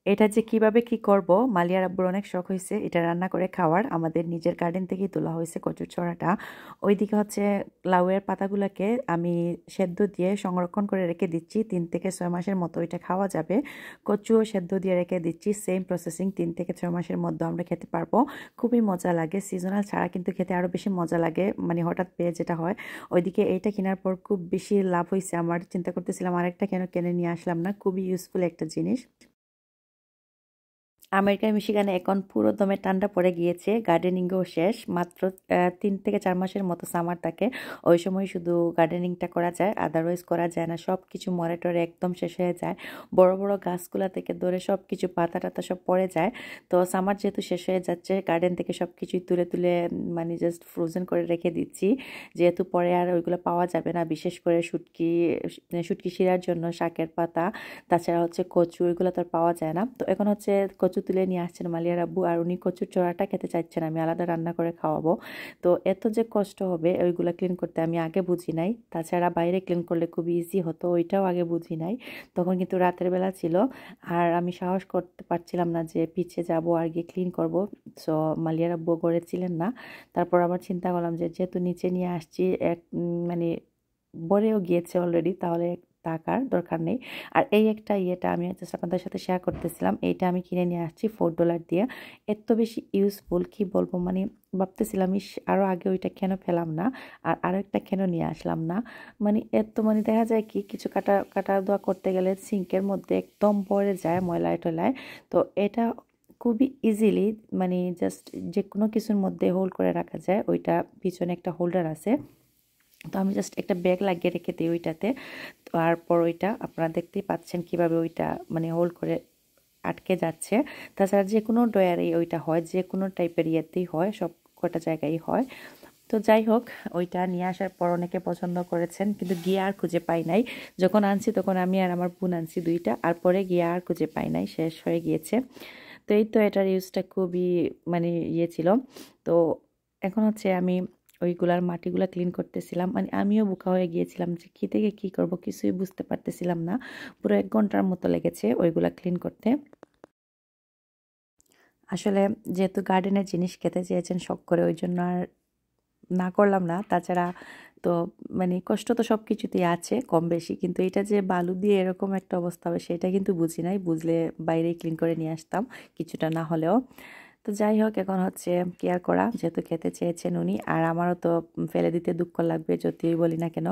এটা যে কিভাবে কি করব, মালিয়ার আব্বুর অনেক শখ হয়েছে এটা রান্না করে খাওয়ার। আমাদের নিজের গার্ডেন থেকেই তোলা হয়েছে কচুর ছড়াটা। ওইদিকে হচ্ছে লাউয়ের পাতাগুলোকে আমি সেদ্ধ দিয়ে সংরক্ষণ করে রেখে দিচ্ছি, 3 থেকে 6 মাসের মতো এটা খাওয়া যাবে। কচুও সেদ্ধ দিয়ে রেখে দিচ্ছি, সেম প্রসেসিং, 3 থেকে 6 মাসের মধ্যে আমরা খেতে পারবো। খুবই মজা লাগে, সিজনাল ছাড়া কিন্তু খেতে আরও বেশি মজা লাগে, মানে হঠাৎ পেয়ে যেটা হয়। ওইদিকে এইটা কেনার পর খুব বেশি লাভ হয়েছে আমার, চিন্তা করতেছিলাম আরেকটা কেন কিনে নিয়ে আসলাম না, খুবই ইউজফুল একটা জিনিস। আমেরিকা মিশিগানে এখন পুরো দমে ঠান্ডা পড়ে গিয়েছে, গার্ডেনিংও শেষ। মাত্র 3 থেকে 4 মাসের মতো সামার থাকে, ওই সময় শুধু গার্ডেনিংটা করা যায়, আদারওয়াইজ করা যায় না। সব কিছু মরে টরে একদম শেষ হয়ে যায়, বড় বড় গাছগুলা থেকে ধরে সব কিছু পাতা টাতা সব পড়ে যায়। তো সামার যেহেতু শেষ হয়ে যাচ্ছে, গার্ডেন থেকে সব কিছুই তুলে তুলে মানে জাস্ট ফ্রোজেন করে রেখে দিচ্ছি, যেহেতু পরে আর ওইগুলো পাওয়া যাবে না। বিশেষ করে শুটকি শিরার জন্য শাকের পাতা, তাছাড়া হচ্ছে কচু, এগুলো তো আর পাওয়া যায় না। তো এখন হচ্ছে কচু তুলে নিয়ে আসছেন মালিয়ার আব্বু, আর উনি কচুর চড়াটা খেতে চাইছেন, আমি আলাদা রান্না করে খাওয়াবো। তো এত যে কষ্ট হবে ওইগুলো ক্লিন করতে আমি আগে বুঝি নাই। তাছাড়া বাইরে ক্লিন করলে খুব ইজি হতো, ওইটাও আগে বুঝি নাই। তখন কিন্তু রাতের বেলা ছিল, আর আমি সাহস করতে পারছিলাম না যে পিছিয়ে যাব আর গিয়ে ক্লিন করব। সো মালিয়ার আব্বু ঘরে ছিলেন না। তারপর আবার চিন্তা করলাম যে যেহেতু নিচে নিয়ে আসছি, মানে বড়েও গিয়েছে অলরেডি, তাহলে টাকার দরকার নেই। আর এই একটা ইয়েটা আমি জাস্ট আপনাদের সাথে শেয়ার করতেছিলাম, এইটা আমি কিনে নিয়ে আসছি $4 দিয়ে। এত বেশি ইউজফুল কি বলবো, মানে ভাবতেছিলাম আরও আগে ওইটা কেন ফেলাম না, আর আরও একটা কেন নিয়ে আসলাম না। মানে এত মানে দেখা যায় কি কিছু কাটা কাটা দোয়া করতে গেলে সিঙ্কের মধ্যে একদম পড়ে যায় ময়লায় টলায়। তো এটা খুবই ইজিলি, মানে জাস্ট যে কোনো কিছুর মধ্যে হোল্ড করে রাখা যায়, ওইটা পিছনে একটা হোল্ডার আছে। তো আমি জাস্ট একটা ব্যাগ লাগিয়ে রেখে দিই ওইটাতে। তারপর ওইটা আপনারা দেখতেই পাচ্ছেন কিভাবে ওইটা মানে হোল্ড করে আটকে যাচ্ছে। তাছাড়া যে কোনো ড্রয়ারেই ওইটা হয়, যে কোনো টাইপের ইয়েতেই হয়, সব কটা জায়গায় হয়। তো যাই হোক, ওইটা নিয়ে আসার পর অনেকে পছন্দ করেছেন, কিন্তু গিয়ে আর খুঁজে পাই নাই। যখন আনছি তখন আমি আর আমার বোন আনছি দুইটা, আর পরে গিয়ে আর খুঁজে পাই নাই, শেষ হয়ে গিয়েছে। তো এই তো এটার ইউজটা খুবই মানে ইয়ে ছিল। তো এখন হচ্ছে আমি ওইগুলার মাটিগুলা ক্লিন করতেছিলাম, মানে আমিও বোকা হয়ে গিয়েছিলাম যে কী থেকে কী করব, কিছুই বুঝতে পারতেছিলাম না। পুরো 1 ঘন্টার মতো লেগেছে ওইগুলা ক্লিন করতে। আসলে যেহেতু গার্ডেনের জিনিস খেতে চেয়েছেন শখ করে, ওই জন্য আর না করলাম না। তাছাড়া তো মানে কষ্ট তো সব কিছুতেই আছে কম বেশি, কিন্তু এটা যে বালু দিয়ে এরকম একটা অবস্থা হবে সেটা কিন্তু বুঝি নাই, বুঝলে বাইরেই ক্লিন করে নিয়ে আসতাম কিছুটা না হলেও। তো যাই হোক, এখন হচ্ছে কেয়ার করা, যেহেতু খেতে চেয়েছেন উনি, আর আমারও তো ফেলে দিতে দুঃখ লাগবে যতই বলি না কেন।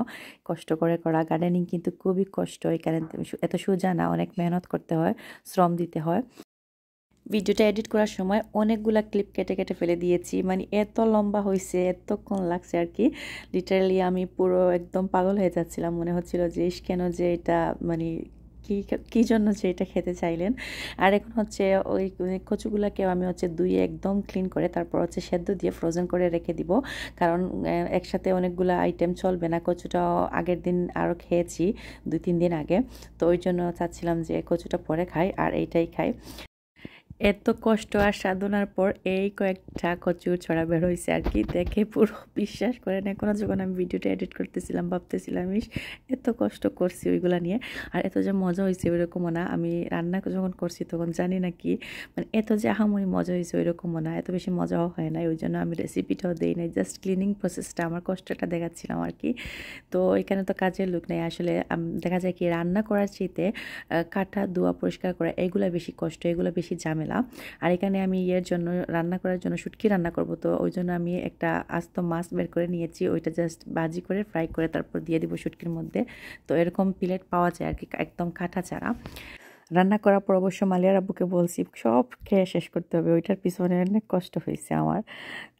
কষ্ট করে করা গার্ডেনিং কিন্তু খুবই কষ্ট, এখানে এত সোজা না, অনেক মেহনত করতে হয়, শ্রম দিতে হয়। ভিডিওটা এডিট করার সময় অনেকগুলা ক্লিপ কেটে কেটে ফেলে দিয়েছি, মানে এত লম্বা হয়েছে, এতক্ষণ লাগছে আর কি। লিটারালি আমি পুরো একদম পাগল হয়ে যাচ্ছিলাম, মনে হচ্ছিল যে ইস কেন যে এটা, মানে কি কি জন্য যে এটা খেতে চাইলেন। আর এখন হচ্ছে ওই কচুগুলাকেও আমি হচ্ছে ধুয়ে একদম ক্লিন করে তারপর হচ্ছে সেদ্ধ দিয়ে ফ্রোজেন করে রেখে দিব, কারণ একসাথে অনেকগুলো আইটেম চলবে না। কচুটাও আগের দিন আরও খেয়েছি, 2-3 দিন আগে। তো ওই জন্য চাচ্ছিলাম যে কচুটা পরে খাই আর এইটাই খাই। এত কষ্ট আর সাধনার পর এই কয়েকটা কচুর ছড়া বের হয়েছে আর কি, দেখে পুরো বিশ্বাস করেন। এখনও যখন আমি ভিডিওটা এডিট করতেছিলাম ভাবতেছিলাম ইস এত কষ্ট করছি ওইগুলা নিয়ে, আর এত যে মজা হয়েছে ওইরকমও না। আমি রান্না যখন করছি তখন জানি না কি, মানে এত যে আহামরি মজা হয়েছে ওইরকমও না, এত বেশি মজাও হয় না। ওই জন্য আমি রেসিপিটাও দিই নাই, জাস্ট ক্লিনিং প্রসেসটা, আমার কষ্টটা দেখাচ্ছিলাম আর কি। তো এখানে তো কাজের লোক নেই আসলে, দেখা যায় কি রান্না করার চাইতে কাটা ধোয়া পরিষ্কার করা এগুলো বেশি কষ্ট, এগুলো বেশি ঝামেলা। আর এখানে আমি ইয়ের জন্য রান্না করার জন্য শুটকি রান্না করব, তো ওই জন্য আমি একটা আস্ত মাছ বের করে নিয়েছি, ওইটা জাস্ট ভাজি করে ফ্রাই করে তারপর দিয়ে দিব শুটকির মধ্যে। তো এরকম প্লেট পাওয়া যায় আর কি, একদম কাটা ছাড়া। রান্না করার পর অবশ্য মালিয়ার আব্বুকে বলছি সব খেয়ে শেষ করতে হবে, ওইটার পিছনে অনেক কষ্ট হয়েছে আমার।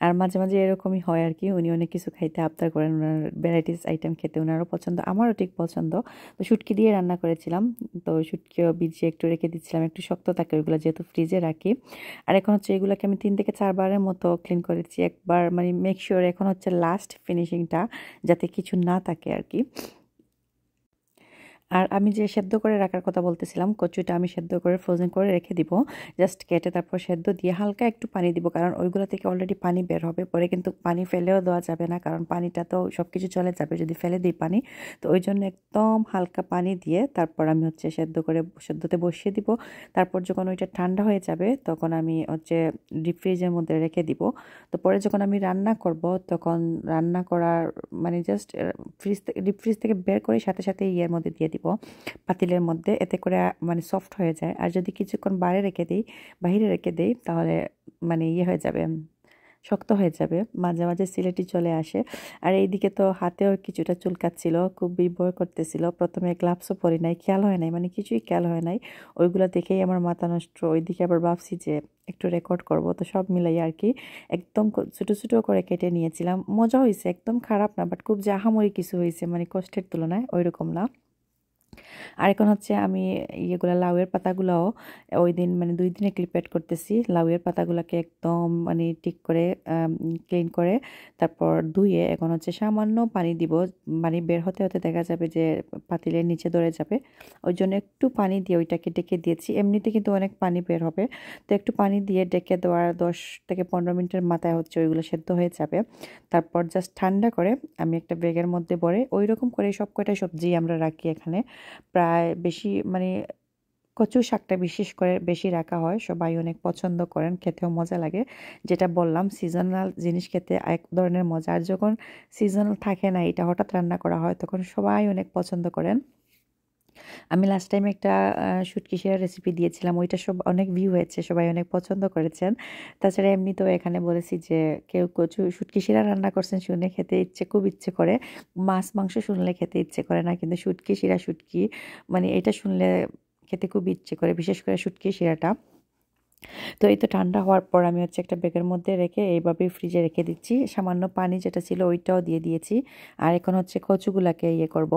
আর মাঝে মাঝে এরকমই হয় আর কি, উনি অনেক কিছু খাইতে আবদার করেন, ওনার ভ্যারাইটিস আইটেম খেতে ওনারও পছন্দ, আমারও ঠিক পছন্দ। তো শুটকি দিয়ে রান্না করেছিলাম, তো শুটকিও ভিজিয়ে একটু রেখে দিচ্ছিলাম, একটু শক্ত থাকে ওইগুলো যেহেতু ফ্রিজে রাখি। আর এখন হচ্ছে এগুলোকে আমি 3 থেকে 4 বারের মতো ক্লিন করেছি, একবার মানে মেক শিওর এখন হচ্ছে লাস্ট ফিনিশিংটা যাতে কিছু না থাকে আর কি। আর আমি যে সেদ্ধ করে রাখার কথা বলতেছিলাম, কচুটা আমি সেদ্ধ করে ফ্রোজেন করে রেখে দিব। জাস্ট কেটে তারপর সেদ্ধ দিয়ে হালকা একটু পানি দিব, কারণ ওইগুলো থেকে অলরেডি পানি বের হবে। পরে কিন্তু পানি ফেলেও দেওয়া যাবে না, কারণ পানিটা তো সব কিছু চলে যাবে যদি ফেলে দিই পানি। তো ওই জন্য একদম হালকা পানি দিয়ে তারপর আমি হচ্ছে সেদ্ধতে বসিয়ে দিব। তারপর যখন ওইটা ঠান্ডা হয়ে যাবে তখন আমি হচ্ছে ডিপ ফ্রিজের মধ্যে রেখে দিব। তো পরে যখন আমি রান্না করব তখন রান্না করার মানে জাস্ট ডিপ ফ্রিজ থেকে বের করে সাথে সাথে ইয়ের মধ্যে দিয়ে দিব, পাতিলের মধ্যে। এতে করে মানে সফট হয়ে যায়। আর যদি কিছুক্ষণ বাহিরে রেখে দিই তাহলে মানে ইয়ে হয়ে যাবে, শক্ত হয়ে যাবে, মাঝে মাঝে সিলেটি চলে আসে। আর এইদিকে তো হাতেও কিছুটা চুলকাচ্ছিল, খুবই ভয় করতেছিল। প্রথমে গ্লাভসও পরি নাই, খেয়াল হয় নাই, মানে কিছুই খেয়াল হয় নাই। ওইগুলো দেখেই আমার মাথা নষ্ট। ওইদিকে আবার ভাবছি যে একটু রেকর্ড করব, তো সব মিলাই আর কি একদম ছোটো ছোটো করে কেটে নিয়েছিলাম। মজা হয়েছে, একদম খারাপ না, বাট খুব যে আহামরি কিছু হয়েছে মানে কষ্টের তুলনায় ওইরকম না। আর এখন হচ্ছে আমি লাউয়ের পাতাগুলাও ওই দিন মানে 2 দিনে ক্লিপ করতেছি। লাউয়ের পাতাগুলোকে একদম মানে ঠিক করে ক্লিন করে তারপর ধুয়ে এখন হচ্ছে সামান্য পানি দিব। পানি বের হতে হতে দেখা যাবে যে পাতিলের নিচে ধরে যাবে। ওই জন্য একটু পানি দিয়ে ওইটাকে ডেকে দিয়েছি। এমনিতে কিন্তু অনেক পানি বের হবে, তো একটু পানি দিয়ে ডেকে দেওয়ার 10 থেকে 15 মিনিটের মাথায় হচ্ছে ওইগুলো সেদ্ধ হয়ে যাবে। তারপর জাস্ট ঠান্ডা করে আমি একটা ব্যাগের মধ্যে ভরে ওইরকম করে সব কয়টা সবজি আমরা রাখি এখানে। প্রায় বেশি মানে কচু শাকটা বিশেষ করে বেশি রাখা হয়, সবাই অনেক পছন্দ করেন, খেতেও মজা লাগে। যেটা বললাম সিজনাল জিনিস খেতে এক ধরনের মজা, আর যখন সিজনাল থাকে না এটা হঠাৎ রান্না করা হয় তখন সবাই অনেক পছন্দ করেন। আমি লাস্ট টাইম একটা শুটকি শিরার রেসিপি দিয়েছিলাম, ওইটা সব অনেক ভিউ হয়েছে, সবাই অনেক পছন্দ করেছেন। তাছাড়া এমনিতেও এখানে বলেছি যে কেউ শুটকি শিরা রান্না করছেন শুনে খেতে খুব ইচ্ছে করে। মাছ মাংস শুনলে খেতে ইচ্ছে করে না, কিন্তু শুটকি শিরা মানে এটা শুনলে খেতে খুব ইচ্ছে করে, বিশেষ করে শুটকি শিরাটা। তো এই তো ঠান্ডা হওয়ার পর আমি হচ্ছে একটা ব্যাগের মধ্যে রেখে এইভাবে ফ্রিজে রেখে দিচ্ছি। সামান্য পানি যেটা ছিল ওইটাও দিয়ে দিয়েছি। আর এখন হচ্ছে কচুগুলাকে করব,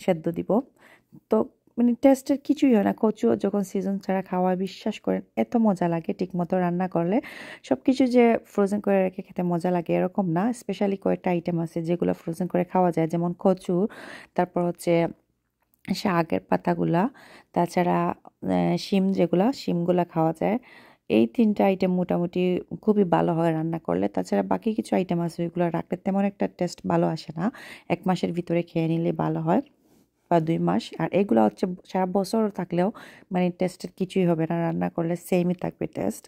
সেদ্ধ দিব। তো মানে টেস্টের কিছুই হয় না, কচু যখন সিজন ছাড়া খাওয়া বিশ্বাস করেন এত মজা লাগে ঠিকমতো রান্না করলে। সব কিছু যে ফ্রোজেন করে রেখে খেতে মজা লাগে এরকম না, স্পেশালি কয়েকটা আইটেম আছে যেগুলো ফ্রোজেন করে খাওয়া যায়, যেমন কচু, তারপর হচ্ছে শাকের পাতাগুলা, তাছাড়া শিমগুলা খাওয়া যায়। এই 3টা আইটেম মোটামুটি খুবই ভালো হয় রান্না করলে। তাছাড়া বাকি কিছু আইটেম আছে ওইগুলো রাখলে তেমন একটা টেস্ট ভালো আসে না, 1 মাসের ভিতরে খেয়ে নিলে ভালো হয় বা 2 মাস। আর এগুলো হচ্ছে সারা বছর থাকলেও মানে টেস্টের কিছুই হবে না, রান্না করলে সেমই থাকবে টেস্ট।